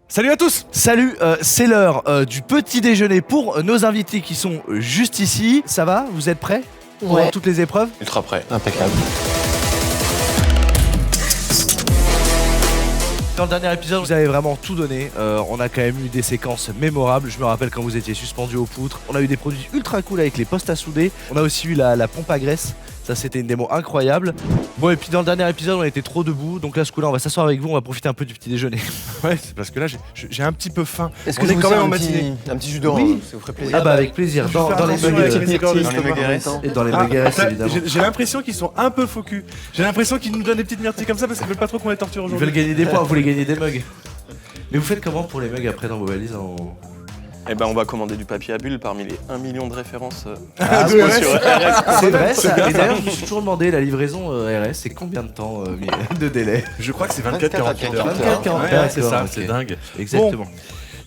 Salut à tous. Salut, c'est l'heure du petit déjeuner pour nos invités qui sont juste ici. Ça va? Vous êtes prêts pour toutes les épreuves? Ultra prêt. Impeccable. Dans le dernier épisode, vous avez vraiment tout donné. On a quand même eu des séquences mémorables. Je me rappelle quand vous étiez suspendu aux poutres. On a eu des produits ultra cool avec les postes à souder. On a aussi eu la pompe à graisse. Ça, c'était une démo incroyable. Bon, et puis dans le dernier épisode, on était trop debout. Donc là, ce coup-là, on va s'asseoir avec vous. On va profiter un peu du petit déjeuner. Ouais, c'est parce que là, j'ai un petit peu faim. Est-ce On que est vous quand même en un matinée. un petit jus d'orange, Oui. ça vous ferait plaisir? Ah bah avec plaisir. Dans les mugs Et et dans les mugs, évidemment. J'ai l'impression qu'ils sont un peu focus. J'ai l'impression qu'ils nous donnent des petites myrtilles comme ça parce qu'ils veulent pas trop qu'on les torture Ils aujourd'hui. veulent gagner des points, vous voulez gagner des mugs. Mais vous faites comment pour les mugs après dans vos valises Eh ben, on va commander du papier à bulles parmi les 1 million de références de sur RS. C'est vrai ça. Et d'ailleurs, je me suis toujours demandé, la livraison RS, c'est combien de temps de délai? Je crois que c'est 24-48 heures. 24-48 Ouais, heures, c'est ça, ok. c'est dingue. Exactement.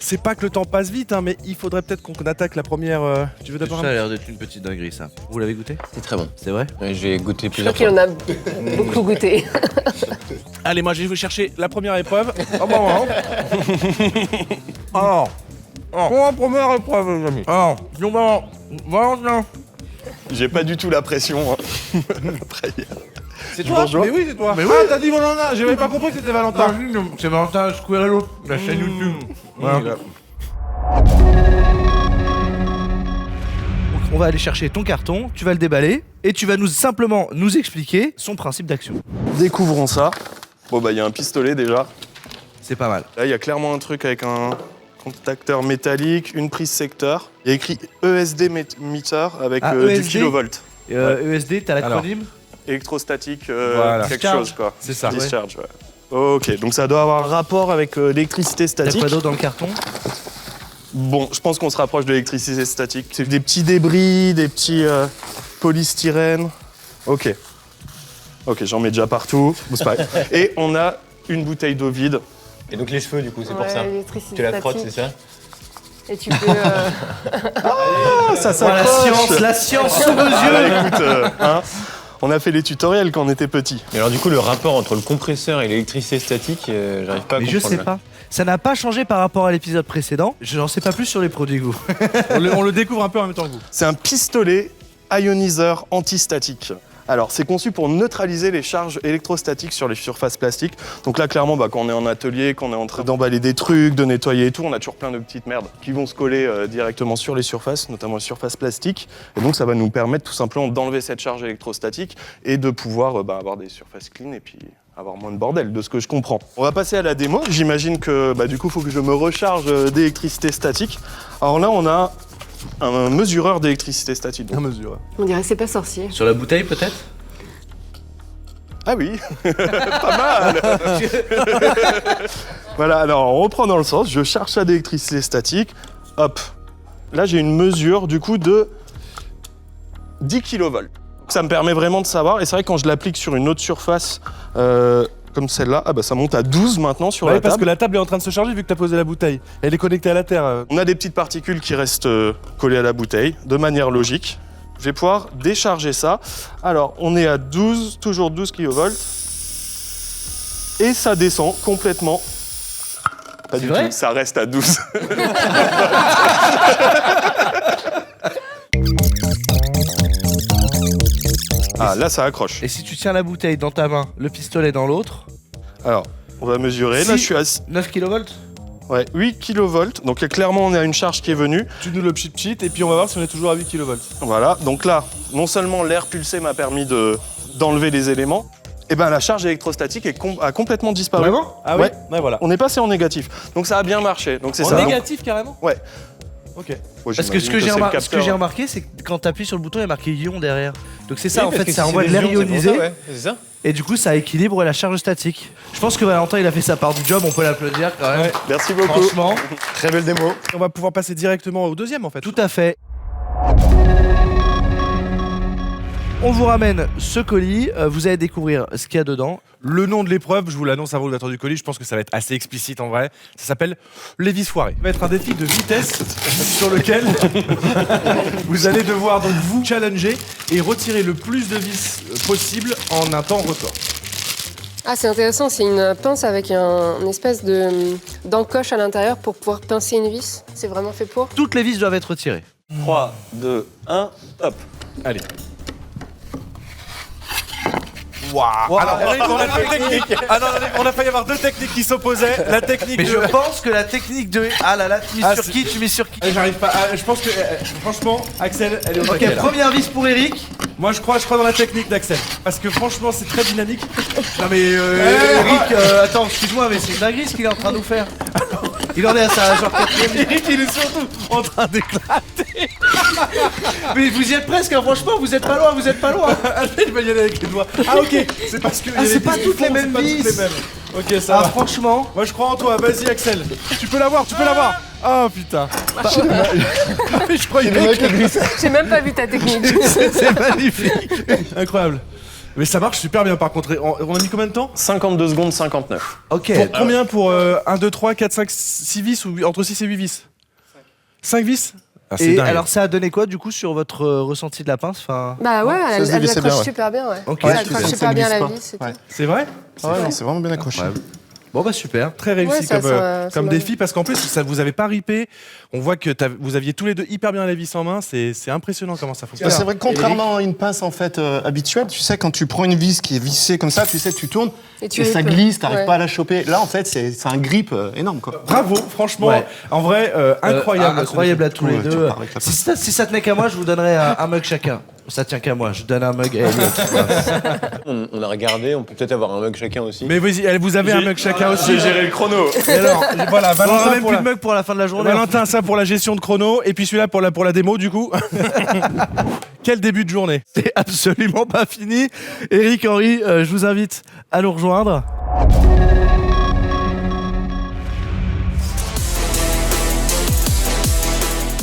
C'est pas que le temps passe vite, hein, mais il faudrait peut-être qu'on attaque la première. Tu veux d'abord Ça a l'air d'être une petite dinguerie ça. Vous l'avez goûté? C'est très bon. C'est vrai? Ouais, j'ai goûté Je plusieurs crois fois. qu'il en a beaucoup goûté. Allez, moi je vais chercher la première épreuve. Oh, bon, Alors, pour la première épreuve, les amis. Alors, Valentin. J'ai pas du tout la pression. Hein. Après, C'est toi? Mais oui, c'est toi. Mais oui. Ah, t'as dit Valentin, j'avais pas compris que c'était Valentin. C'est Valentin Squirrello, la chaîne YouTube. Voilà. On va aller chercher ton carton, tu vas le déballer et tu vas simplement nous expliquer son principe d'action. découvrons ça. Bon, bah, il y a un pistolet déjà. C'est pas mal. Là, il y a clairement un truc avec un contacteur métallique, une prise secteur. Il y a écrit ESD meter avec du ESD? kilovolt. ESD, t'as l'acronyme? Électrostatique, Voilà. quelque Discharge. chose, quoi. C'est ça. Discharge, ouais. Ok, donc ça doit avoir un rapport avec l'électricité T'as statique. quoi d'autre dans le carton? Bon, je pense qu'on se rapproche de l'électricité statique. C'est des petits débris, des petits polystyrènes. Ok. Ok, j'en mets déjà partout. Bon, c'est pas grave. Et on a une bouteille d'eau vide. Et donc les cheveux, du coup, c'est pour ça. L'électricité Tu la frottes, c'est statique. ça? Et tu peux. Ah, ça Voilà, s'accroche. la science sous vos yeux. Ah, écoute, hein, on a fait les tutoriels quand on était petit. Mais alors du coup, le rapport entre le compresseur et l'électricité statique, j'arrive pas à Mais comprendre. je sais là. pas. Ça n'a pas changé par rapport à l'épisode précédent. Je n'en sais pas plus sur les produits que vous. On le découvre un peu en même temps que vous. C'est un pistolet ioniseur antistatique. Alors, c'est conçu pour neutraliser les charges électrostatiques sur les surfaces plastiques. Donc là, clairement, quand on est en atelier, qu'on est en train d'emballer des trucs, de nettoyer et tout, on a toujours plein de petites merdes qui vont se coller directement sur les surfaces, notamment les surfaces plastiques. Et donc, ça va nous permettre tout simplement d'enlever cette charge électrostatique et de pouvoir avoir des surfaces clean et puis avoir moins de bordel, de ce que je comprends. On va passer à la démo. J'imagine que du coup, il faut que je me recharge d'électricité statique. Alors là, on a un mesureur d'électricité statique. Donc, mesure. On dirait que c'est pas sorcier. Sur la bouteille peut-être? ah oui, pas mal. Voilà, alors on reprend dans le sens, je charge ça d'électricité statique, hop. Là j'ai une mesure du coup de 10 kV. Ça me permet vraiment de savoir, et c'est vrai que quand je l'applique sur une autre surface comme celle-là, ça monte à 12 maintenant sur la parce table. que la table est en train de se charger vu que t'as posé la bouteille. Elle est connectée à la terre. On a des petites particules qui restent collées à la bouteille de manière logique. Je vais pouvoir décharger ça. Alors, on est à 12, toujours 12 kV. Et ça descend complètement. Pas du vrai tout, ça reste à 12. Ah, là, ça accroche. Et si tu tiens la bouteille dans ta main, le pistolet dans l'autre, Alors, on va mesurer. Là, je suis à 9 kV? 8 kV. Donc, clairement, on a une charge qui est venue. Tu nous le pchit et puis on va voir si on est toujours à 8 kV. Voilà, donc là, non seulement l'air pulsé m'a permis d'enlever les éléments, et la charge électrostatique a complètement disparu. Vraiment? Ah oui. Ouais. Ouais, voilà. On est passé en négatif. Donc ça a bien marché. Donc c'est En ça. négatif carrément? Ouais. Ok. Bon, Parce que j'imagine ce que j'ai c'est le ce que capteur. j'ai remarqué, c'est que quand t'appuies sur le bouton, il y a marqué ion derrière. Donc c'est ça, Oui, en parce fait, que ça si envoie c'est de des l'air ions, c'est pour ionisé. ça, ouais, c'est ça. Et du coup, ça équilibre la charge statique. Je pense que Valentin, il a fait sa part du job, on peut l'applaudir quand même. Ouais. Merci beaucoup. Franchement, Très belle démo. On va pouvoir passer directement au deuxième en fait. tout à fait. On vous ramène ce colis, vous allez découvrir ce qu'il y a dedans. Le nom de l'épreuve, je vous l'annonce avant l'ouverture du colis, je pense que ça va être assez explicite en vrai. Ça s'appelle les vis foirées. Ça va être un défi de vitesse sur lequel vous allez devoir donc vous challenger et retirer le plus de vis possible en un temps record. Ah, c'est intéressant, c'est une pince avec une espèce d'encoche à l'intérieur pour pouvoir pincer une vis. C'est vraiment fait pour. Toutes les vis doivent être tirées. 3, 2, 1, hop. Allez. Waouh. Alors, Eric, on a deux techniques. Ah non, on a failli avoir deux techniques qui s'opposaient. La technique Mais de... je pense que la technique de... Ah là là, tu mets Ah, sur c'est- qui? Tu mets sur qui? J'arrive pas. Je pense que franchement, Axel, elle est au Ok, taquet, là. première vis pour Eric. Moi, je crois dans la technique d'Axel, parce que franchement, c'est très dynamique. Non mais Eric, attends, excuse-moi, mais c'est une dinguerie ce qu'il est en train de nous faire. Il en est à sa genre 4ème. Eric, il est surtout en train d'éclater. Mais vous y êtes presque, hein, franchement, vous êtes pas loin, vous êtes pas loin. Allez, je vais y aller avec les doigts. Ah ok, c'est parce que. Ah, il y a c'est des pas vis toutes qui les font, mêmes c'est pas toutes vis. les mêmes. Ok, ça Ah va. franchement. Moi, je crois en toi. Vas-y, Axel. Tu peux l'avoir, tu peux l'avoir. Oh putain. Je croyais que J'ai même pas vu ta technique. C'est magnifique. incroyable. Mais ça marche super bien par contre. On a mis combien de temps? 52 secondes 59. Ok. Pour combien pour 1, 2, 3, 4, 5, 6 vis ou entre 6 et 8 vis 5 vis. Ah, c'est Et dingue. alors ça a donné quoi du coup sur votre ressenti de la pince? Enfin... Bah ouais, Ça se elle dévissait accroche bien, ouais. super bien, ouais. Ok. Ça Ouais, accroche ça super ne bien glisse la pas. vis, c'est Ouais. tout. C'est vrai? Ah ouais, non, c'est vraiment bien accroché. Incroyable. Bon bah super. Très réussi Ouais, ça, comme, ça comme m'a- défi parce qu'en plus ça vous avez pas ripé. On voit que vous aviez tous les deux hyper bien la vis en main. C'est impressionnant comment ça fonctionne. C'est vrai que contrairement à une pince en fait habituelle, tu sais quand tu prends une vis qui est vissée comme ça, tu sais tu tournes Et tu et ça ripes. glisse, t'arrives Ouais. pas à la choper. Là en fait c'est un grip énorme quoi. Bravo, franchement, Ouais. en vrai, incroyable. Incroyable à tous les Ouais, tu deux. repars avec la pince. Si ça tenait qu'à moi, je vous donnerais un mug chacun. Ça tient qu'à moi, je donne un mug à Elliot. On a regardé, on peut peut-être avoir un mug chacun aussi. Mais vous avez un mug chacun aussi. J'ai géré le chrono. Et alors, voilà, On aura Valentin même pour plus la... de mug pour la fin de la journée. Valentin, ça pour la gestion de chrono, et puis celui-là pour la démo du coup. Quel début de journée. C'est absolument pas fini. Eric, Henri, je vous invite à nous rejoindre.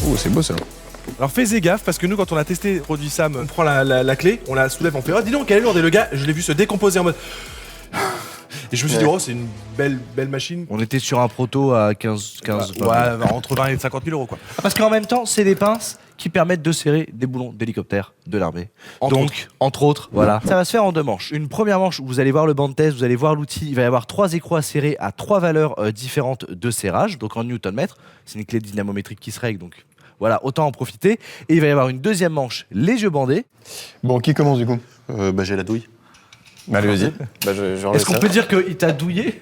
Oh c'est beau ça. Alors fais gaffe parce que nous quand on a testé le produit Sam, on prend la clé, on la soulève, on fait oh dis donc elle est lourde et le gars je l'ai vu se décomposer en mode et je me suis dit oh c'est une belle machine. On était sur un proto à 15 Ouais, entre 20 et 50 000 euros quoi. Parce qu'en même temps, c'est des pinces qui permettent de serrer des boulons d'hélicoptère de l'armée. Entre autres, voilà. Ça va se faire en deux manches. Une première manche où vous allez voir le banc de test, vous allez voir l'outil. Il va y avoir 3 écrous à serrer à 3 valeurs différentes de serrage, donc en newton-mètre. C'est une clé dynamométrique qui se règle, donc voilà, autant en profiter. Et il va y avoir une deuxième manche, les yeux bandés. Bon qui commence du coup J'ai la douille. Bah, allez, vas-y. Bah, je Est-ce qu'on peut dire qu'il t'a douillé?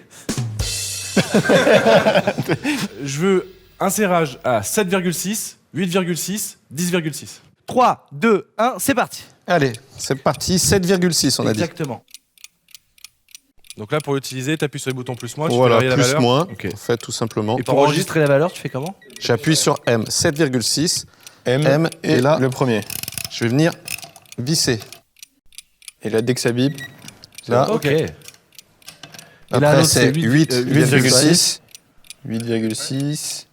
Je veux un serrage à 7,6, 8,6, 10,6. 3, 2, 1, c'est parti. Allez, c'est parti, 7,6 on a dit. Exactement. Donc là pour l'utiliser, t'appuies sur les boutons plus moins, tu Voilà, peux varier la plus valeur. moins, Ok. en fait tout simplement. Et pour enregistrer la valeur, tu fais comment? J'appuie sur M, 7,6. M, M, et là, le premier. je vais venir visser. Et là, dès que ça bip, Là, Ok. après là, l'autre, c'est c'est 8,6. 8,6.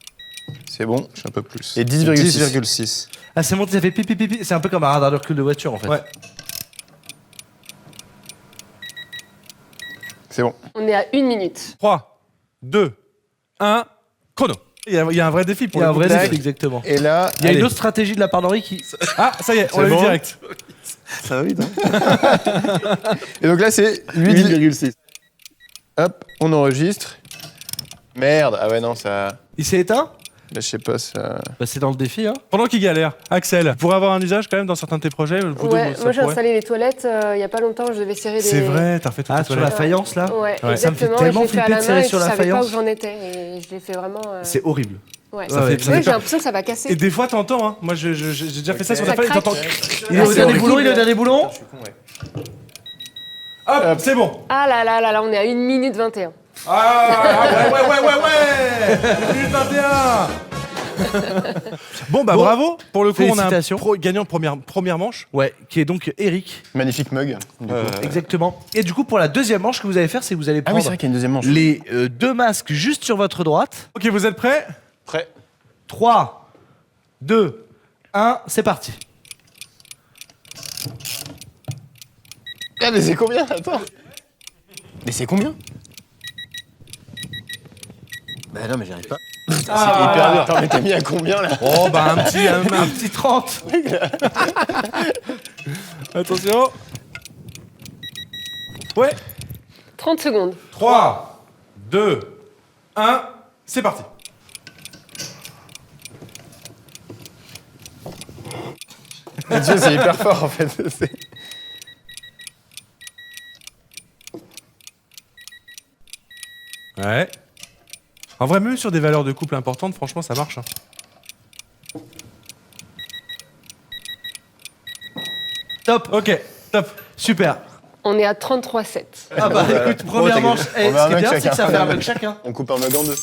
C'est bon. Je suis un peu plus. Et 10,6. 10,6. Ah, c'est monté, ça fait pipi pipi. C'est un peu comme un radar de recul de voiture en fait. Ouais. C'est bon. On est à 1 minute. 3, 2, 1, chrono. Il y a un vrai défi Il pour y a le un vrai coup. défi, exactement. Et là, Il y a Allez. une autre stratégie de la part d'Henri qui. Ah ça y est, on C'est l'a eu bon direct. Ça va vite, hein. et donc là, c'est 8,6. Hop, on enregistre. Merde. Ah ouais, non, ça. Il s'est éteint? Là, je sais pas, ça. Bah, c'est dans le défi, hein. Pendant qu'il galère, Axel, pour avoir un usage quand même dans certains de tes projets, vous deux, Ouais, ça moi j'ai pourrait. installé les toilettes il y a pas longtemps, je devais serrer des. C'est vrai, t'as refait toute Ah, ta sur toilette. la faïence là? Ouais, Ouais. Ça me fait exactement. tellement et je l'ai fait flipper à de la serrer main et sur je la savais pas faïence. où j'en étais. Et je l'ai fait vraiment. C'est horrible. Ouais. Ça fait- Ouais, ça fait j'ai peur. l'impression que ça va casser. Et des fois t'entends, hein. Moi j'ai déjà fait ça sur Ça la faille, craque. t'entends. Il est au c'est dernier horrible. boulon, il est au dernier boulon. Hop, c'est bon. Ah là là là là, on est à 1 minute 21. Ah ouais 1 minute 21. Bon bah Bon, bravo. Pour le coup, on a un félicitations. gagnant première manche. Ouais, qui est donc Eric. Magnifique mug. Exactement. Et du coup, pour la deuxième manche que vous allez faire, c'est que vous allez Ah prendre oui, c'est vrai qu'il y a une deuxième manche. les deux masques juste sur votre droite. Ok, vous êtes prêts? Prêt. 3, 2, 1, c'est parti. Ah, mais c'est combien? Attends. Mais c'est combien? Bah non, mais j'y arrive pas. C'est hyper dur. Attends, mais t'as mis à combien là? Oh bah un petit. Un petit 30. Attention. Ouais. 30 secondes. 3, 2, 1, c'est parti. Dieu, c'est hyper fort en fait. Ouais. En vrai, même sur des valeurs de couple importantes, franchement, ça marche. Top. Ok, top. Super. On est à 33-7. Ah bah écoute, première manche. On met un Ce qui est mug bien, c'est que chacun. ça fait un mug chacun. On coupe un mug en deux.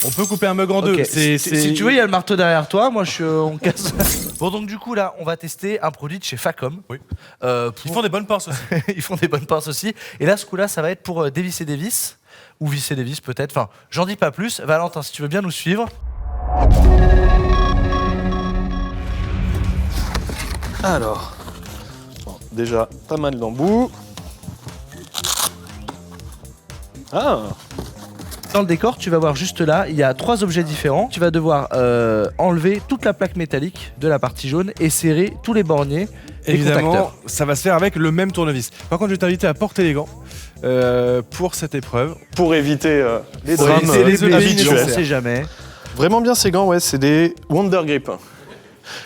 On peut couper un mug en deux. Ok, C'est- Si tu veux, il y a le marteau derrière toi. Moi, on casse. Bon, donc du coup, là, on va tester un produit de chez Facom. Oui. Pour- Ils font des bonnes pinces aussi. Ils font des bonnes pinces aussi. Et là, ce coup-là, ça va être pour dévisser des vis. Ou visser des vis, peut-être. Enfin, j'en dis pas plus. Valentin, si tu veux bien nous suivre. Alors, bon, déjà pas mal d'embouts. Ah, Dans le décor, tu vas voir juste là, il y a 3 objets différents. Tu vas devoir enlever toute la plaque métallique de la partie jaune et serrer tous les borniers et Évidemment, contacteurs. ça va se faire avec le même tournevis. Par contre, je vais t'inviter à porter les gants pour cette épreuve. pour éviter les Pour drames éviter les œillets, on habituels. sait jamais. Vraiment bien ces gants, ouais, c'est des Wonder Grip.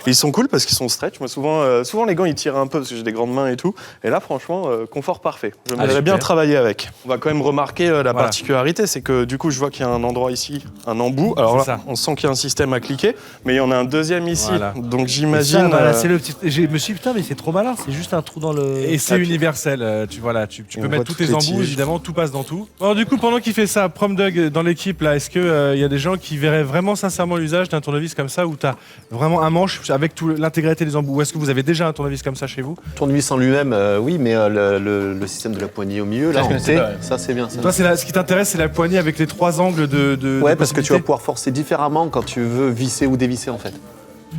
Ils sont cool parce qu'ils sont stretch. Moi, souvent les gants ils tirent un peu parce que j'ai des grandes mains et tout. Et là, franchement, confort parfait. Je me verrais bien super. travailler avec. On va quand même remarquer la Voilà. particularité, c'est que du coup, je vois qu'il y a un endroit ici, un embout. Alors là, C'est ça. on sent qu'il y a un système à cliquer, mais il y en a un deuxième ici. Voilà. Donc Et j'imagine. ça, voilà, c'est le petit. Je me suis dit, putain, mais c'est trop malin, c'est juste un trou dans le. Et c'est Ah, puis- universel, tu vois là, tu Et peux on mettre voit tous toutes tes les embouts, tiges. évidemment, tout passe dans tout. Alors du coup, pendant qu'il fait ça, Promdog dans l'équipe, là, est-ce qu'il y a des gens qui verraient vraiment sincèrement l'usage d'un tournevis comme ça, où tu as vraiment un manche avec l'intégralité des embouts? Ou est-ce que vous avez déjà un tournevis comme ça chez vous? Tournevis en lui-même, oui, mais le système de la poignée au milieu, là, je en connaissais T, pas, ouais. ça c'est bien. Ça. Toi, ce qui t'intéresse, c'est la poignée avec les 3 angles de Ouais, parce que tu vas possibilités. pouvoir forcer différemment quand tu veux visser ou dévisser en fait.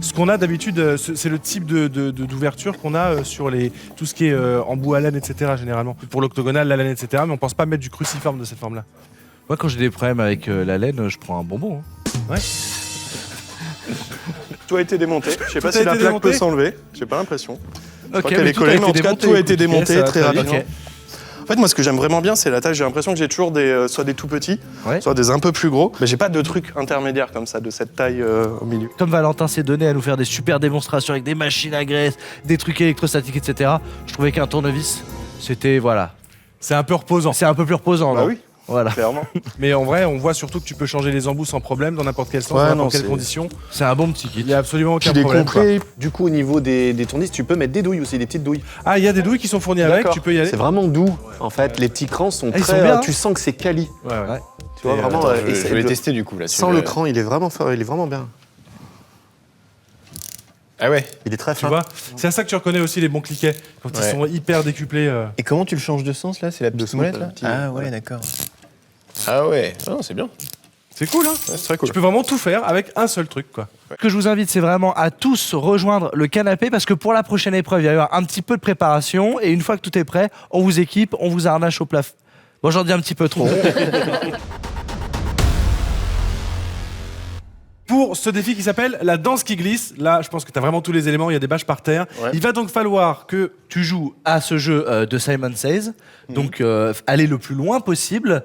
Ce qu'on a d'habitude, c'est le type d'ouverture qu'on a sur tout ce qui est embout à laine, etc. généralement. Pour l'octogonal, la laine, etc. Mais on pense pas mettre du cruciforme de cette forme-là. Moi, quand j'ai des problèmes avec la laine, je prends un bonbon. hein. Tout a été démonté. Je sais pas Tout a si la été plaque démonté peut s'enlever. J'ai pas l'impression. Je crois Ok, qu'elle mais est tout a collée, été mais en tout cas, démonté, tout a été écoute, démonté ça va très très vite. rapidement. Ok. En fait, moi, ce que j'aime vraiment bien, c'est la taille. J'ai l'impression que j'ai toujours soit des tout petits, Ouais. soit des un peu plus gros. Mais j'ai pas de truc intermédiaire comme ça, de cette taille au milieu. Comme Valentin s'est donné à nous faire des super démonstrations avec des machines à graisse, des trucs électrostatiques, etc., je trouvais qu'un tournevis, c'était, voilà. C'est un peu reposant. C'est un peu plus reposant, Bah non oui, Voilà. clairement. Mais en vrai, on voit surtout que tu peux changer les embouts sans problème, dans n'importe quel sens, Ouais, dans non, n'importe quelle c'est- condition. C'est un bon petit Il kit. n'y a absolument aucun Puis il est problème. quoi. complet. Du coup, au niveau des tournevis, tu peux mettre des douilles aussi, des petites douilles. Ah, il y a des douilles qui sont fournies avec, D'accord. tu peux y aller. C'est vraiment doux, en fait. Les petits crans sont Ah, ils très. sont bien, hein. Tu sens que c'est quali. Ouais, ouais. Tu vois, Et, vraiment. Attends, et je c'est vais les le- tester du coup là. Sans le cran, il est vraiment fort, il est vraiment bien. Ah ouais. Il est très Tu fin. vois, c'est à ça que tu reconnais aussi les bons cliquets, quand ils Ouais. sont hyper décuplés. Et comment tu le changes de sens là? C'est la petite Dessous, molette le là? petit- Ah ouais, voilà. d'accord. Ah ouais, oh, c'est bien. C'est cool, hein. Ouais, c'est très cool. Tu peux vraiment tout faire avec un seul truc, quoi. Ce que je vous invite, c'est vraiment à tous rejoindre le canapé parce que pour la prochaine épreuve, il va y avoir un petit peu de préparation et une fois que tout est prêt, on vous équipe, on vous harnache au plafond. Bon, j'en dis un petit peu trop. Pour ce défi qui s'appelle la danse qui glisse, là, je pense que tu as vraiment tous les éléments, il y a des bâches par terre. Ouais. Il va donc falloir que Tu joues à ce jeu de Simon Says, donc aller le plus loin possible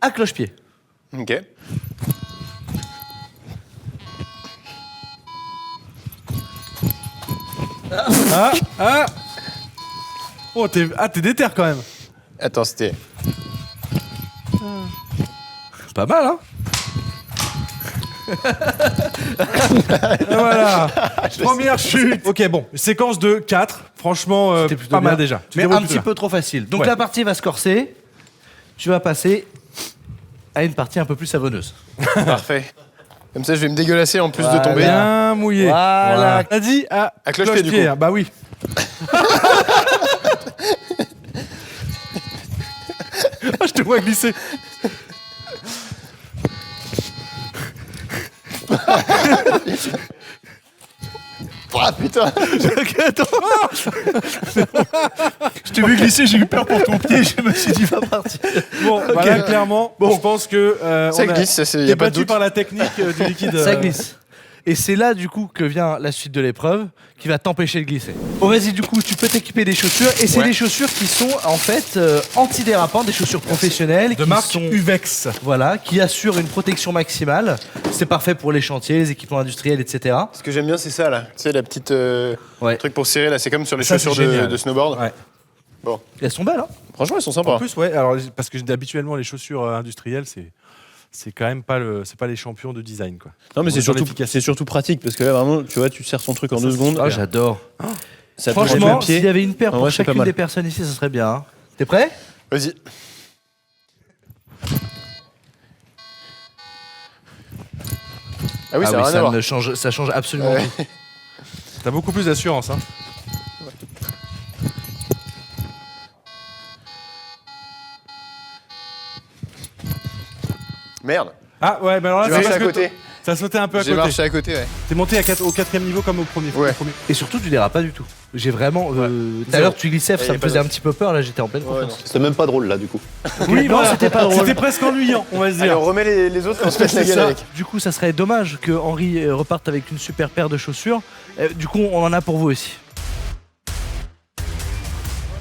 à cloche-pied. Ok. Oh, t'es déter quand même. Attends, c'était. Pas mal, hein? Et voilà. Première chute. Ok, bon, séquence de 4. Franchement, C'était plutôt pas mal bien. déjà. Tu Mais débrouilles un plutôt petit bien. peu trop facile. Donc Ouais. la partie va se corser. Tu vas passer à une partie un peu plus savonneuse. Parfait. Comme ça, je vais me dégueulasser en plus de tomber. Bien mouillé. Voilà. T'as dit à cloche-pied, du coup. hein. Bah oui. Ah, je te vois glisser. Ah putain. Je t'ai vu glisser, j'ai eu peur pour ton pied, je me suis dit va partir. Bon, bah là, clairement, je pense que Ça on a glisse, il y été a pas de battu doute. par la technique du liquide. Ça glisse. Et c'est là du coup que vient la suite de l'épreuve qui va t'empêcher de glisser. Bon vas-y, du coup tu peux t'équiper des chaussures et c'est des chaussures qui sont en fait antidérapantes, des chaussures professionnelles De qui marque sont, Uvex. voilà, qui assurent une protection maximale. C'est parfait pour les chantiers, les équipements industriels, etc. Ce que j'aime bien, c'est ça là. Tu sais, la petite Ouais. truc pour serrer là, c'est comme sur les Ça, c'est chaussures génial. de snowboard. Ouais. Elles sont belles, hein. Franchement, elles sont En sympas. plus, ouais, alors parce que habituellement les chaussures industrielles, c'est quand même pas c'est pas les champions de design quoi. Non, mais Dans c'est surtout pratique parce que là, vraiment, tu vois, tu serres ton truc en 2 secondes. Ah, j'adore. Ça touche Franchement, le pied. s'il y avait une paire En pour vrai, c'est pas chacune mal. des personnes ici, ça serait bien. Hein. T'es prêt? Vas-y. Ah oui, ça n'a rien à voir. Ça change absolument Ouais. tout. T'as beaucoup plus d'assurance hein. Merde. Ah ouais, mais alors là J'ai c'est marché parce à que côté. ça sautait un peu à J'ai côté. marché à côté, ouais. T'es monté au 4e niveau comme au premier. Ouais. au premier. Et surtout, tu dérapes pas du tout. J'ai vraiment. Tout à Zéro. l'heure, tu glissais, y ça a me pas faisait de- un petit peu peur. Là, j'étais en pleine Ouais, confiance. C'était même pas drôle là du coup. Oui, Non, voilà. c'était pas drôle. C'était presque ennuyant, on va se Allez, dire. on remet les autres et on se pète la C'est gueule ça. avec. Du coup, ça serait dommage que Henri reparte avec une super paire de chaussures. Du coup, on en a pour vous aussi.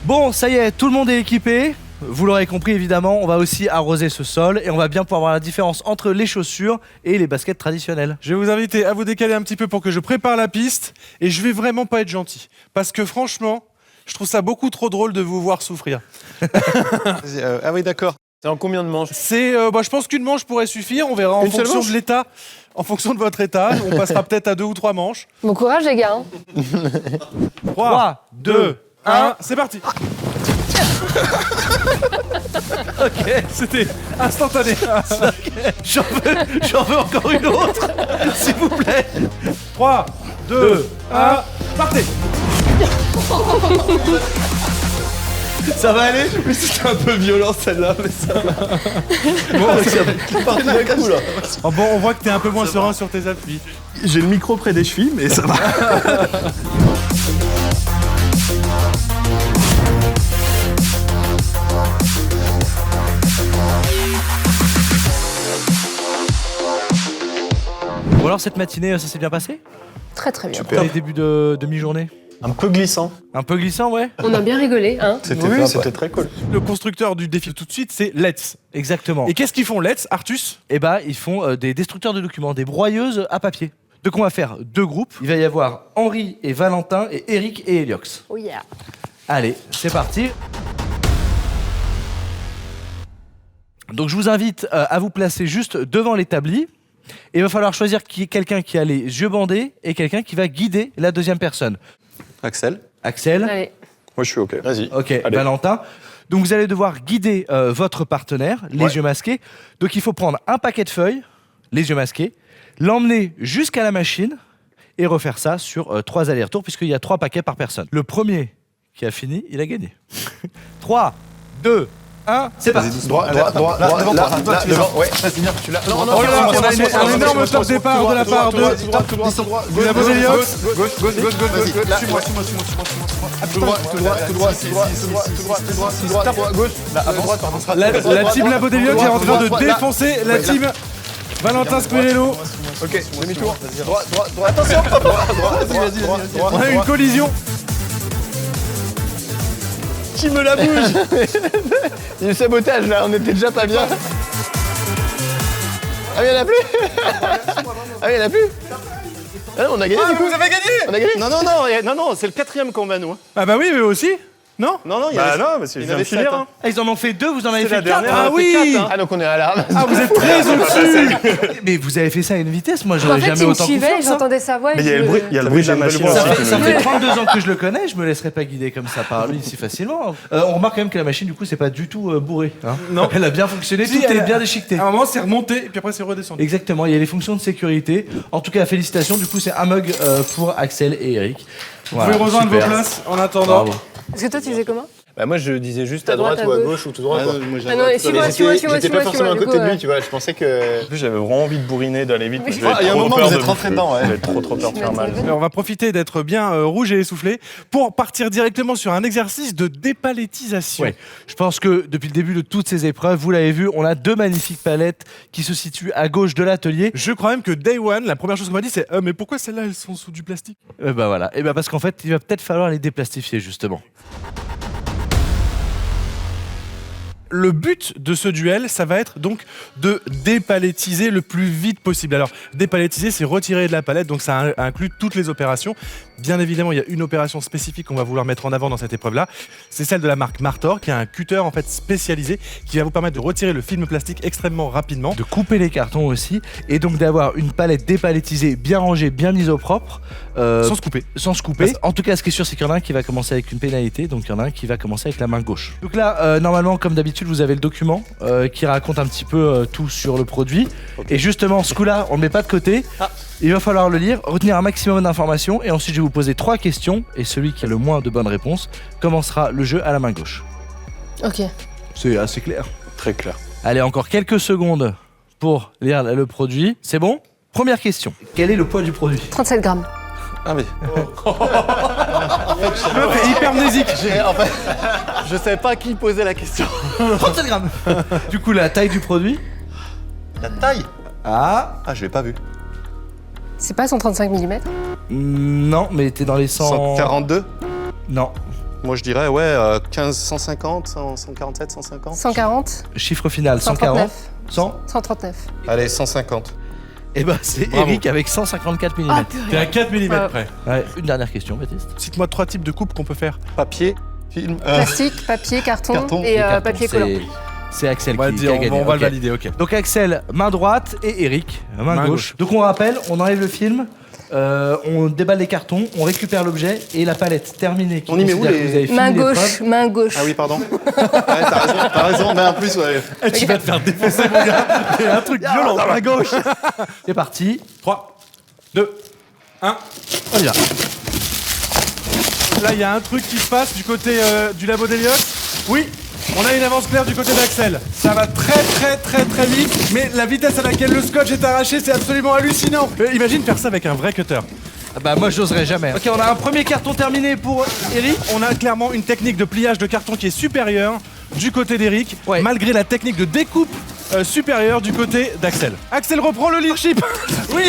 Bon, ça y est, tout le monde est équipé. Vous l'aurez compris, évidemment, on va aussi arroser ce sol et on va bien pouvoir voir la différence entre les chaussures et les baskets traditionnelles. Je vais vous inviter à vous décaler un petit peu pour que je prépare la piste et je vais vraiment pas être gentil parce que franchement, je trouve ça beaucoup trop drôle de vous voir souffrir. Ah oui, d'accord. C'est en combien de manches? Je pense qu'une manche pourrait suffire. On verra en Une seule fonction manche de l'état, en fonction de votre état. On passera peut-être à 2 ou 3 manches. Bon courage les gars. Hein. 3, 2, 1, c'est parti. Ok, C'était instantané. j'en veux encore une autre, s'il vous plaît. 3, 2, 1, partez. Ça va aller? C'était un peu violent celle-là, mais ça va. Oh, bon, on voit que t'es un peu moins serein sur tes appuis. J'ai le micro près des chevilles, mais ça va. Bon alors, cette matinée, ça s'est bien passé? Très très bien. Les débuts de demi-journée? Un peu glissant. Un peu glissant, ouais? On a bien rigolé, hein. C'était très cool. Le constructeur du défi tout de suite, c'est Let's. Exactement. Et qu'est-ce qu'ils font Let's, Artus? Eh ben, ils font des destructeurs de documents, des broyeuses à papier. Donc on va faire 2 groupes. Il va y avoir Henri et Valentin et Eric et Eliox. Oh yeah. Allez, c'est parti. Donc je vous invite à vous placer juste devant l'établi. Et il va falloir choisir quelqu'un qui a les yeux bandés et quelqu'un qui va guider la deuxième personne. Axel. Axel. Allez. Moi, je suis OK. Vas-y. Ok, Allez. Valentin. Donc vous allez devoir guider votre partenaire, les yeux masqués. Donc il faut prendre un paquet de feuilles, les yeux masqués, l'emmener jusqu'à la machine et refaire ça sur 3 allers-retours puisqu'il y a 3 paquets par personne. Le premier qui a fini, il a gagné. 3, 2, 1, c'est parti. Droit, devant. Ouais. Tu l'as. Non, Oh là là, on a un énorme top départ de la part de la Bodeliox. Suis-moi. Gauche. Là, à droite, pardon. La team La Bodeliox est en train de défoncer la team Valentin Squirello. Ok, demi-tour. Droit. Attention. Droit. On a eu une collision. Qui me la bouge? Il y a eu sabotage là, on était déjà pas bien. Ah mais il y en a plus. Ah mais il y en a plus. Ah non, on a gagné du coup. Vous avez gagné. On a gagné. Non, c'est le 4e combat, nous. Ah bah oui, eux aussi. Non? Non, il y Bah avait... non, mais c'est il y en viens de avait finir. 7, Hein. Ah, ils en ont fait 2, vous en avez C'est fait la 4. dernière. Ah on a fait oui. 4, hein. Ah donc on est à l'arme. Ah, vous êtes très au-dessus. Mais vous avez fait ça à une vitesse, moi En j'aurais fait, jamais il me autant suivait, confiance. hein. j'entendais sa voix. et Mais il y a je- le bruit de la machine Ça aussi. fait, ça fait 32 ans que je le connais, je me laisserai pas guider comme ça par lui si facilement. On remarque quand même que la machine, du coup, c'est pas du tout bourré. Hein. Non. Elle a bien fonctionné, Si, tout elle est a- bien déchiqueté. À un moment, c'est remonté et puis après, c'est redescendu. Exactement, il y a les fonctions de sécurité. En tout cas, félicitations, du coup, c'est un mug pour Axel et Eric. Vous pouvez rejoindre vos places en attendant. Bravo. Parce que toi, tu faisais comment? Bah moi je disais juste À à droite droite, ou à à gauche. gauche ou tout droit. Ah, quoi. non, moi, j'ai Ah non, un et peu- suis-moi, Mais suis-moi, j'étais- suis-moi, J'étais suis-moi, pas forcément à suis-moi, côté du de coup, lui, tu vois. Je pensais que. En plus, j'avais vraiment envie de bourriner, d'aller vite. Mais mais je- j'avais Il y a un trop moment, peur vous de êtes rentré dedans, ouais. J'avais trop peur de faire mal. Alors, on va profiter d'être bien rouge et essoufflé pour partir directement sur un exercice de dépalettisation. Ouais. Je pense que depuis le début de toutes ces épreuves, vous l'avez vu, on a 2 magnifiques palettes qui se situent à gauche de l'atelier. Je crois même que Day One, la première chose qu'on m'a dit, c'est mais pourquoi celles-là, elles sont sous du plastique? Bah voilà. Et bah parce qu'en fait, il va peut-être falloir les déplastifier justement. Le but de ce duel, ça va être donc de dépalettiser le plus vite possible. Alors, dépalettiser, c'est retirer de la palette, donc ça inclut toutes les opérations. Bien évidemment, il y a une opération spécifique qu'on va vouloir mettre en avant dans cette épreuve-là. C'est celle de la marque Martor, qui a un cutter en fait spécialisé, qui va vous permettre de retirer le film plastique extrêmement rapidement. De couper les cartons aussi, et donc d'avoir une palette dépalettisée, bien rangée, bien mise au propre. Sans se couper. Sans se couper. En tout cas, ce qui est sûr, c'est qu'il y en a un qui va commencer avec une pénalité, donc il y en a un qui va commencer avec la main gauche. Donc là, normalement, comme d'habitude, vous avez le document qui raconte un petit peu tout sur le produit. Et justement, ce coup-là, on ne le met pas de côté. Il va falloir le lire, retenir un maximum d'informations, et ensuite je vais vous poser 3 questions, et celui qui a le moins de bonnes réponses commencera le jeu à la main gauche. Ok. C'est assez clair. Très clair. Allez, encore quelques secondes pour lire le produit. C'est bon? Première question. Quel est le poids du produit? 37 grammes. Ah mais Le meuf est hypermnésique. En fait, je savais pas à qui poser la question. 37 grammes. Du coup, la taille du produit? La taille. Ah, Ah, je l'ai pas vu. C'est pas 135 mm. non, mais t'es dans les 100... 142. Non. Moi je dirais 15, 150, 147, 150. 140. Chiffre final, 140. 139. 100. 139. Allez, 150. Et bah c'est Bravo. Eric avec 154 mm. Ah, T'es à 4 mm Ah. près. Ouais, une dernière question, Baptiste. Cite-moi 3 types de coupes qu'on peut faire. Papier, film. Plastique, papier, carton, Carton et Les cartons, papier collant. c'est Axel On va, qui dire, a on gagné. va le Ok. valider, ok. Donc Axel, main droite, et Eric, main Main gauche. gauche. Donc on rappelle, on enlève le film, on déballe les cartons, on récupère l'objet et la palette terminée. Qui On y met où considère les- que vous avez fini Main l'épreuve. gauche, main gauche. Ah oui, pardon. Ouais, t'as raison, mais en plus, ouais. Eh, tu vas te faire défoncer, mon gars. Il y a un truc violent. Dans la gauche. C'est parti. 3, 2, 1. On y va. Là, il y a un truc qui se passe du côté du labo d'Eliott. Oui, on a une avance claire du côté d'Axel. Ça va très vite, mais la vitesse à laquelle le scotch est arraché, c'est absolument hallucinant. Imagine faire ça avec un vrai cutter. Ah bah moi j'oserais jamais. Ok, on a un premier carton terminé pour Eric. On a clairement une technique de pliage de carton qui est supérieure du côté d'Eric, Ouais. malgré la technique de découpe supérieure du côté d'Axel. Axel reprend le leadership. Oui,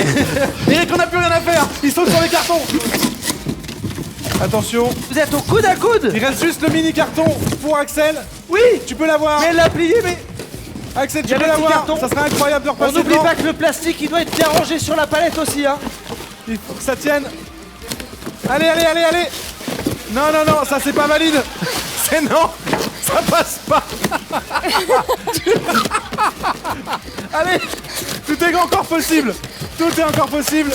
Eric, on n'a plus rien à faire. Il saute sur les cartons. Attention, Vous êtes au coude à coude. il reste juste le mini carton pour Axel. Oui. Tu peux l'avoir. Mais elle l'a plié, mais Axel, y tu a peux le petit l'avoir. carton. Ça serait incroyable de on repasser n'oublie devant. pas que le plastique il doit être bien rangé sur la palette aussi, hein. Il faut que ça tienne. Allez. Non, ça c'est pas valide. C'est non. Ça passe pas. Allez, tout est encore possible. Tout est encore possible.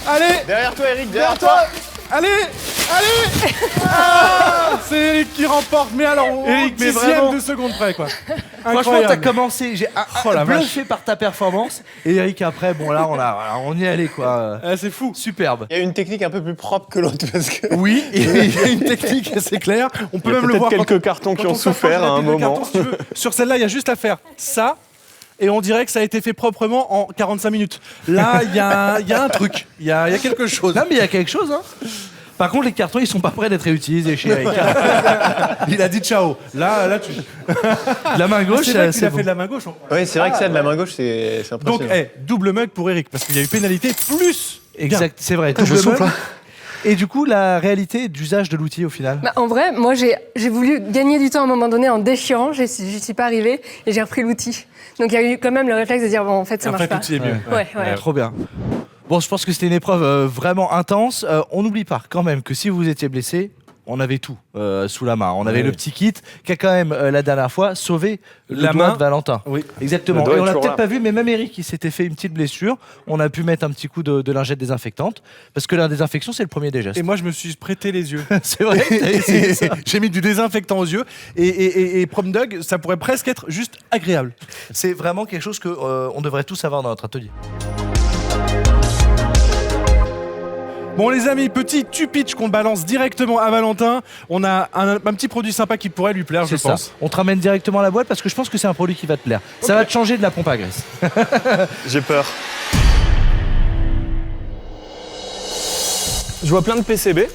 Allez, Derrière toi, Eric, derrière toi. allez. Ah, c'est Eric qui remporte. Mais alors, Eric, mais dixième vraiment. de seconde près, quoi. Franchement, t'as Incroyable. commencé, j'ai Oh la bluffé par ta performance. Et Eric après, bon là on y est allé quoi. Ah, c'est fou. Superbe. Il y a une technique un peu plus propre que l'autre parce que. Oui, il y a une technique, c'est clair. On peut Il y a même le voir peut-être quand quelques cartons qui Quand ont on s'approche souffert de la à un pile de moment. cartons, si tu veux. Sur celle-là, il y a juste à faire ça, et on dirait que ça a été fait proprement en 45 minutes. Là, il y a un truc, il y a quelque chose. Non mais il y a quelque chose hein. Par contre les cartons ils sont pas prêts d'être réutilisés chez Eric. Il a dit ciao. Là, tu. La main gauche C'est vrai qu'il c'est a bon. fait de la main gauche. Oui, c'est vrai que ça de la main gauche, c'est Donc, impressionnant. double mug pour Eric, parce qu'il y a eu pénalité plus. Exact, c'est vrai. Je double souffle, mug. hein. Et du coup la réalité d'usage de l'outil au final. Bah, en vrai, moi, j'ai voulu gagner du temps à un moment donné en déchirant. J'y suis pas arrivée et j'ai repris l'outil. Donc, il y a eu quand même le réflexe de dire, bon, en fait, ça En marche fait, pas. l'outil est mieux. Ouais. Trop bien. Bon, je pense que c'était une épreuve vraiment intense. On n'oublie pas quand même que si vous étiez blessé, on avait tout sous la main. On avait Ouais. le petit kit qui a quand même la dernière fois sauvé le La doigt main. de Valentin. Oui. Exactement. Le doigt Et est on l'a toujours peut-être là. pas vu, mais même Eric, il s'était fait une petite blessure. On a pu mettre un petit coup de lingette désinfectante parce que la désinfection, c'est le premier des gestes. Et moi, je me suis prêté les yeux. C'est vrai. t'as essayé ça. J'ai mis du désinfectant aux yeux. Et Prom Dog, ça pourrait presque être juste agréable. C'est vraiment quelque chose que on devrait tous avoir dans notre atelier. Bon les amis, petit tu-pitch qu'on balance directement à Valentin. On a un petit produit sympa qui pourrait lui plaire, je C'est pense. ça. On te ramène directement à la boîte parce que je pense que c'est un produit qui va te plaire. Ça va te changer de la pompe à graisse. J'ai peur. Je vois plein de PCB,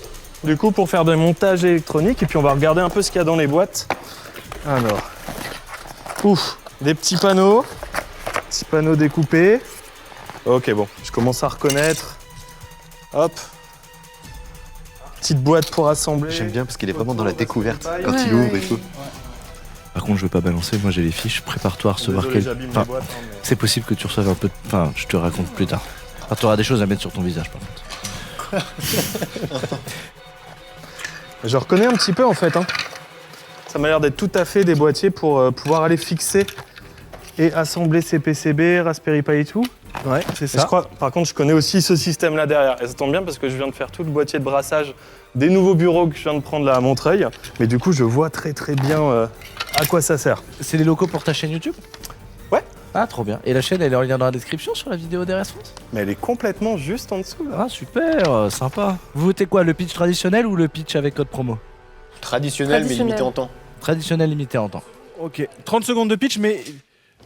du coup, pour faire des montages électroniques. Et puis, on va regarder un peu ce qu'il y a dans les boîtes. Alors, ouf, des petits panneaux découpés. Ok, bon, je commence à reconnaître. Hop. Petite boîte pour assembler. J'aime bien parce qu'il est vraiment dans la découverte Ouais, quand il ouvre et tout. Par contre, je veux pas balancer. Moi, j'ai les fiches. Prépare-toi à recevoir Désolé, quelques. j'abîme Enfin, les boîtes, hein, mais- c'est possible que tu reçoives un peu. Enfin, je te raconte plus tard. Enfin, tu auras des choses à mettre sur ton visage, par contre. Je reconnais un petit peu en fait. Ça m'a l'air d'être tout à fait des boîtiers pour pouvoir aller fixer et assembler ces PCB, Raspberry Pi et tout. Ouais, c'est Et je crois, par contre, je connais aussi ce système-là derrière. Et ça tombe bien parce que je viens de faire tout le boîtier de brassage des nouveaux bureaux que je viens de prendre là à Montreuil. Mais du coup, je vois très bien à quoi ça sert. C'est les locaux pour ta chaîne YouTube? Ouais. Ah, trop bien. Et la chaîne, elle est en lien dans la description sur la vidéo d'RS France? Mais elle est complètement juste en dessous là. Ah, super, sympa. Vous votez quoi, le pitch traditionnel ou le pitch avec code promo? Traditionnel, mais limité en temps. Traditionnel limité en temps. Ok, 30 secondes de pitch, mais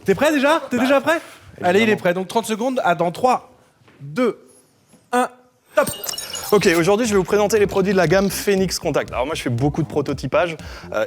t'es prêt déjà? T'es déjà prêt? Allez, il est prêt. Donc 30 secondes, dans 3, 2, 1, top. Ok, aujourd'hui je vais vous présenter les produits de la gamme Phoenix Contact. Alors moi je fais beaucoup de prototypage,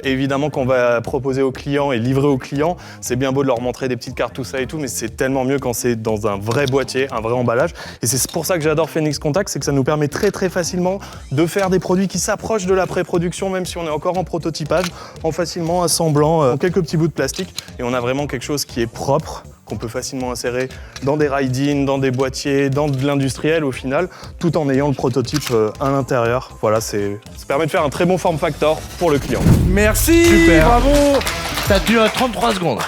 évidemment qu'on va proposer aux clients et livrer aux clients. C'est bien beau de leur montrer des petites cartes, tout ça et tout, mais c'est tellement mieux quand c'est dans un vrai boîtier, un vrai emballage. Et c'est pour ça que j'adore Phoenix Contact, c'est que ça nous permet très facilement de faire des produits qui s'approchent de la pré-production, même si on est encore en prototypage, en facilement assemblant quelques petits bouts de plastique. Et on a vraiment quelque chose qui est propre, qu'on peut facilement insérer dans des ride-in, dans des boîtiers, dans de l'industriel au final, tout en ayant le prototype à l'intérieur. Voilà, ça permet de faire un très bon form factor pour le client. Merci, Super. bravo. T'as tenu à 33 secondes.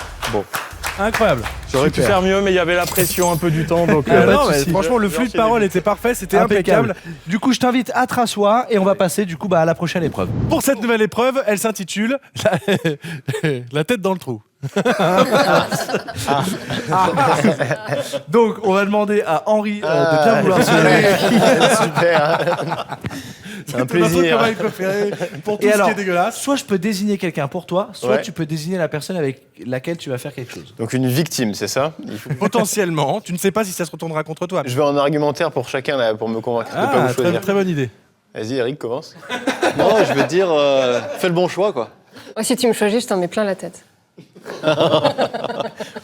Incroyable. J'aurais pu faire mieux, mais il y avait la pression un peu du temps, donc... Non, mais franchement, le flux de parole était parfait, c'était impeccable. Du coup, je t'invite à te rasseoir et on va passer du coup à la prochaine épreuve. Pour cette nouvelle épreuve, elle s'intitule La tête dans le trou. Donc, on va demander à Henri de bien vouloir se lever. Super. C'est un Notre plaisir. cobaye préféré pour tout Et ce alors, qui est dégueulasse. soit je peux désigner quelqu'un pour toi, soit Ouais. tu peux désigner la personne avec laquelle tu vas faire quelque chose. Donc une victime, c'est ça? Il faut- Potentiellement, tu ne sais pas si ça se retournera contre toi. Je veux un argumentaire pour chacun là, pour me convaincre de pas Ah, vous choisir. très bonne idée. Vas-y, Eric, commence. Non, je veux dire, fais le bon choix, quoi. Moi, si tu me choisis, je t'en mets plein la tête.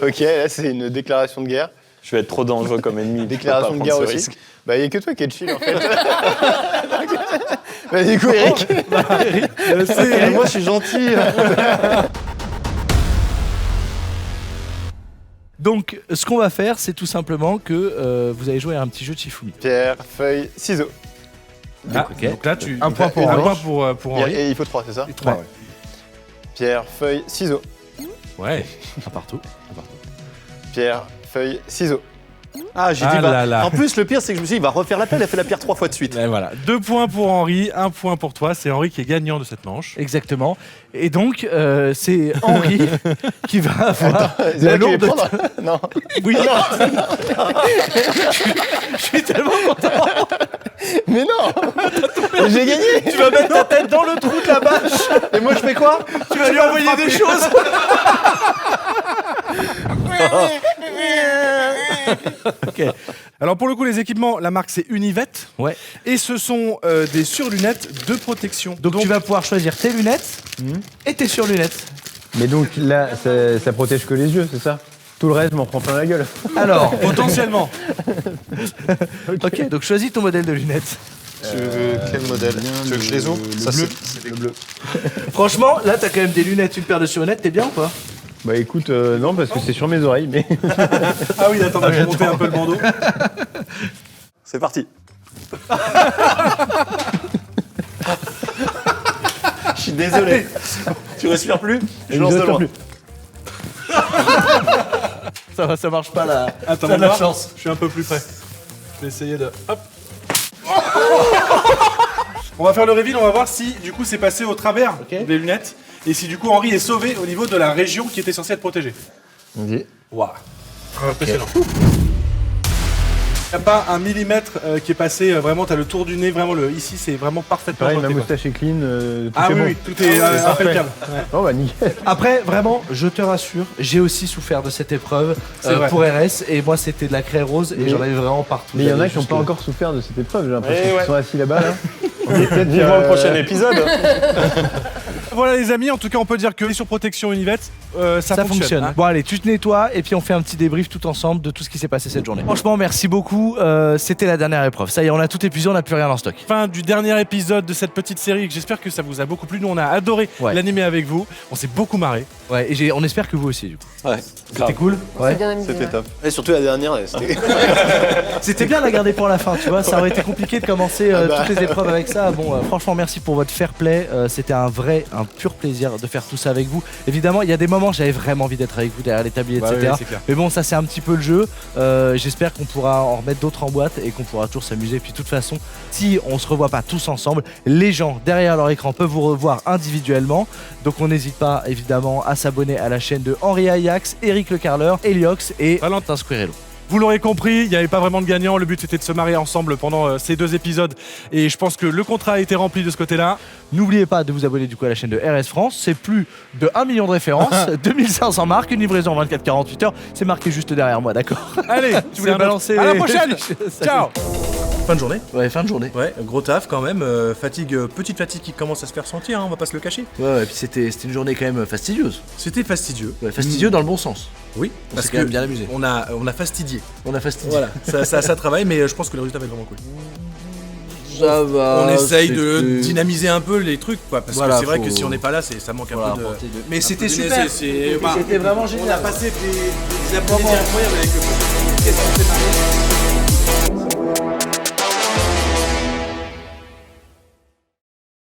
Ok, là c'est une déclaration de guerre. Je vais être trop dangereux comme ennemi. Déclaration Je de peux pas guerre prendre ce aussi. risque. Bah, il n'y a que toi qui es chill en fait. Bah, du coup, Eric. Moi, je suis gentil. Donc, ce qu'on va faire, c'est tout simplement que vous allez jouer à un petit jeu de Shifumi. Pierre, feuille, ciseaux. Ah, ok. donc là, tu Un point pour un Henri. point pour Henri. Et il faut 3, c'est ça? Et 3, Pierre, feuille, ciseaux. ouais. Un partout. Pierre, feuille, ciseaux. Ah, j'ai Ah dit, là là. En plus, le pire, c'est que je me suis dit, il va refaire l'appel, elle a fait la pierre 3 fois de suite. Et voilà. 2 points pour Henri, 1 point pour toi. C'est Henri qui est gagnant de cette manche. Exactement. Et donc, c'est Henri qui va avoir C'est la là que tu les lourde. prends, non? Oui, je suis tellement content. Mais non. Mais j'ai gagné. Tu vas mettre ta tête dans le trou de la bâche. Et moi, je fais quoi? Tu vas lui envoyer des choses. Ok. Alors pour le coup, les équipements, la marque c'est Univet. Ouais. Et ce sont des surlunettes de protection. Donc tu vas pouvoir choisir tes lunettes et tes surlunettes. Mais donc là, ça protège que les yeux, c'est ça? Tout le reste, je m'en prends plein la gueule. Alors, Potentiellement. ok, donc choisis ton modèle de lunettes. Tu veux quel modèle Tu veux que je les ouvre Ça, c'est le bleu. Franchement, là t'as quand même des lunettes, une paire de surlunettes, t'es bien ou pas? Bah écoute, non, parce que c'est sur mes oreilles, mais. Ah oui, attends, je vais monter un peu le bandeau. C'est parti. Je suis désolé. Tu respires plus Je Je lance de respire loin. plus. Ça marche pas là. Attends, T'as de la voir. chance. Je suis un peu plus près. Je vais essayer de... Hop. On va faire le reveal, on va voir si du coup c'est passé au travers des lunettes et si du coup Henri est sauvé au niveau de la région qui était censée être protégée. Vas-y. Waouh. Impressionnant. Y a pas un millimètre qui est passé, vraiment, t'as le tour du nez, vraiment, ici, c'est vraiment parfaitement Pareil, ma jeté, quoi. moustache est clean. Tout Ah est oui, bon. oui, tout est Parfait. impeccable. Ouais. Oh bah nickel. Après, vraiment, je te rassure, j'ai aussi souffert de cette épreuve C'est vrai. pour RS et moi c'était de la craie rose et Mais- j'en avais vraiment partout. Mais il y en a J'avais qui n'ont juste pas le- encore souffert de cette épreuve, j'ai l'impression Eh qu'ils ouais. sont assis là-bas. Là. On est peut-être, Vivement le prochain épisode. Voilà les amis, en tout cas on peut dire que les surprotections Univette, ça fonctionne. hein. Bon allez, tu te nettoies et puis on fait un petit débrief tout ensemble de tout ce qui s'est passé cette journée. Franchement, merci beaucoup. C'était la dernière épreuve. Ça y est, on a tout épuisé, on n'a plus rien en stock. Fin du dernier épisode de cette petite série, j'espère que ça vous a beaucoup plu. Nous on a adoré Ouais. l'animer avec vous, on s'est beaucoup marré. Ouais, et on espère que vous aussi du coup. Ouais, C'était cool. C'est bien amusé. c'était ouais. top. Et surtout la dernière, c'était. C'était bien de la garder pour la fin, tu vois. Ça aurait été compliqué de commencer toutes les épreuves avec ça. Bon, franchement, merci pour votre fair play. C'était un pur plaisir de faire tout ça avec vous. Évidemment, il y a des moments, j'avais vraiment envie d'être avec vous derrière l'établi, Bah etc. oui, c'est clair. Mais bon, ça c'est un petit peu le jeu. J'espère qu'on pourra en remettre d'autres en boîte et qu'on pourra toujours s'amuser. Puis de toute façon, si on se revoit pas tous ensemble, les gens derrière leur écran peuvent vous revoir individuellement. Donc on n'hésite pas évidemment à s'abonner à la chaîne de Henri Ajax, Eric Le Carleur, Eliox et Valentin Squirello. Vous l'aurez compris, il n'y avait pas vraiment de gagnant, le but c'était de se marier ensemble pendant ces 2 épisodes et je pense que le contrat a été rempli de ce côté-là. N'oubliez pas de vous abonner du coup à la chaîne de RS France, c'est plus de 1 million de références, 2500 marques, une livraison en 24-48 heures, c'est marqué juste derrière moi, d'accord? Allez, tu voulais C'est balancer. balancer. À la prochaine. Ciao. Fin de journée. Ouais, fin de journée. Ouais, gros taf quand même. Petite fatigue qui commence à se faire sentir, hein, on va pas se le cacher. Ouais, et puis c'était une journée quand même fastidieuse. C'était fastidieux. Ouais, fastidieux dans le bon sens. Oui, On parce s'est quand même que bien amusé. on a fastidié. On a fastidié. Voilà, ça travaille, mais je pense que le résultat va être vraiment cool. Ça va. On essaye de c'était- dynamiser un peu les trucs, quoi, parce Voilà, que c'est vrai faut- que si on n'est pas là, ça manque un Voilà, peu de. apporter de- Mais un c'était peu de super. c'est- C'était vraiment génial. On a passé des après-midi incroyables avec le. Qu'est-ce qu'on s'est marré.